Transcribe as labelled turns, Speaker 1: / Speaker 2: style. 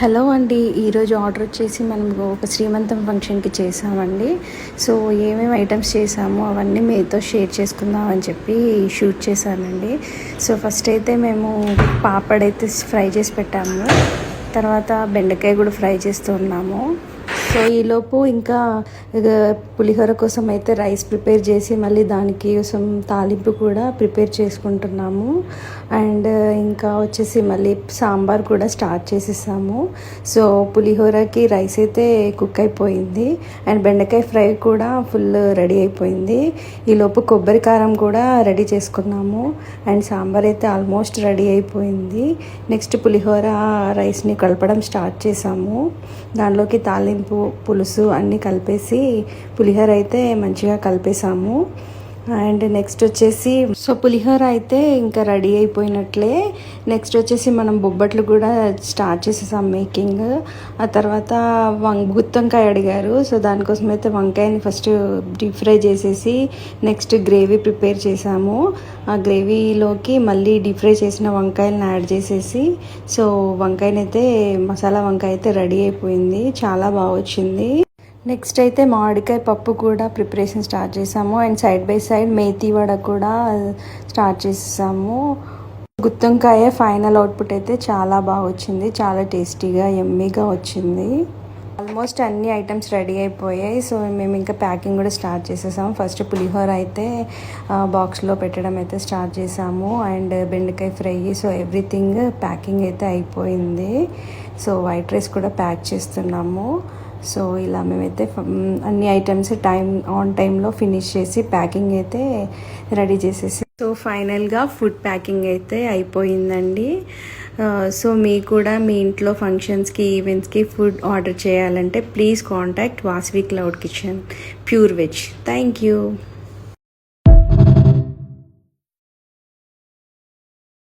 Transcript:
Speaker 1: Hello అండి, ఈరోజు order వచ్చేసి మనం ఒక శ్రీమంతం ఫంక్షన్కి చేసామండి. సో ఏమేమి ఐటమ్స్ చేసామో అవన్నీ మీతో షేర్ చేసుకుందాం అని చెప్పి షూట్ చేశానండి. సో ఫస్ట్ అయితే మేము పాపడైతే ఫ్రై చేసి పెట్టాము, తర్వాత బెండకాయ కూడా ఫ్రై చేస్తూ ఉన్నాము. సో ఈలోపు ఇంకా పులిహోర కోసం అయితే రైస్ ప్రిపేర్ చేసి మళ్ళీ దానికి కోసం తాలింపు కూడా ప్రిపేర్ చేసుకుంటున్నాము. అండ్ ఇంకా వచ్చేసి మళ్ళీ సాంబార్ కూడా స్టార్ట్ చేసేసాము. సో పులిహోరకి రైస్ అయితే కుక్ అయిపోయింది అండ్ బెండకాయ ఫ్రై కూడా ఫుల్ రెడీ అయిపోయింది. ఈలోపు కొబ్బరి కారం కూడా రెడీ చేసుకున్నాము అండ్ సాంబార్ అయితే ఆల్మోస్ట్ రెడీ అయిపోయింది. నెక్స్ట్ పులిహోర రైస్ని కలపడం స్టార్ట్ చేసాము. దానిలోకి తాలింపు పులుసు అన్నీ కలిపేసి పులిహోర అయితే మంచిగా కలిపేసాము. అండ్ నెక్స్ట్ వచ్చేసి సో పులిహోర అయితే ఇంకా రెడీ అయిపోయినట్లే. నెక్స్ట్ వచ్చేసి మనం బొబ్బట్లు కూడా స్టార్ట్ చేసేసాం మేకింగ్. ఆ తర్వాత గుత్తొంకాయ అడిగారు, సో దానికోసం అయితే వంకాయని ఫస్ట్ డీప్ ఫ్రై చేసేసి నెక్స్ట్ గ్రేవీ ప్రిపేర్ చేసాము. ఆ గ్రేవీలోకి మళ్ళీ డీప్ ఫ్రై చేసిన వంకాయలను యాడ్ చేసేసి సో వంకాయనైతే మసాలా వంకాయ అయితే రెడీ అయిపోయింది, చాలా బాగా వచ్చింది. నెక్స్ట్ అయితే మామిడికాయ పప్పు కూడా ప్రిపరేషన్ స్టార్ట్ చేసాము and side by side methi vada కూడా స్టార్ట్ చేసేసాము. గుత్తొంకాయ ఫైనల్ అవుట్పుట్ అయితే చాలా బాగా వచ్చింది, చాలా టేస్టీగా యమ్మీగా వచ్చింది. ఆల్మోస్ట్ అన్ని ఐటమ్స్ రెడీ అయిపోయాయి. సో మేము ఇంకా ప్యాకింగ్ కూడా స్టార్ట్ చేసేసాము. ఫస్ట్ పులిహోర అయితే బాక్స్లో పెట్టడం అయితే స్టార్ట్ చేసాము అండ్ బెండకాయ ఫ్రై, సో ఎవ్రీథింగ్ ప్యాకింగ్ అయితే అయిపోయింది. సో వైట్ రైస్ కూడా ప్యాక్ చేస్తున్నాము. సో ఇలా మేమైతే అన్ని ఐటమ్స్ ఆన్ టైంలో ఫినిష్ చేసి ప్యాకింగ్ అయితే రెడీ చేసేసి సో ఫైనల్గా ఫుడ్ ప్యాకింగ్ అయితే అయిపోయిందండి. సో మీకు కూడా మీ ఇంట్లో ఫంక్షన్స్కి ఈవెంట్స్కి ఫుడ్ ఆర్డర్ చేయాలంటే please contact Vasavi cloud kitchen pure veg. Thank you.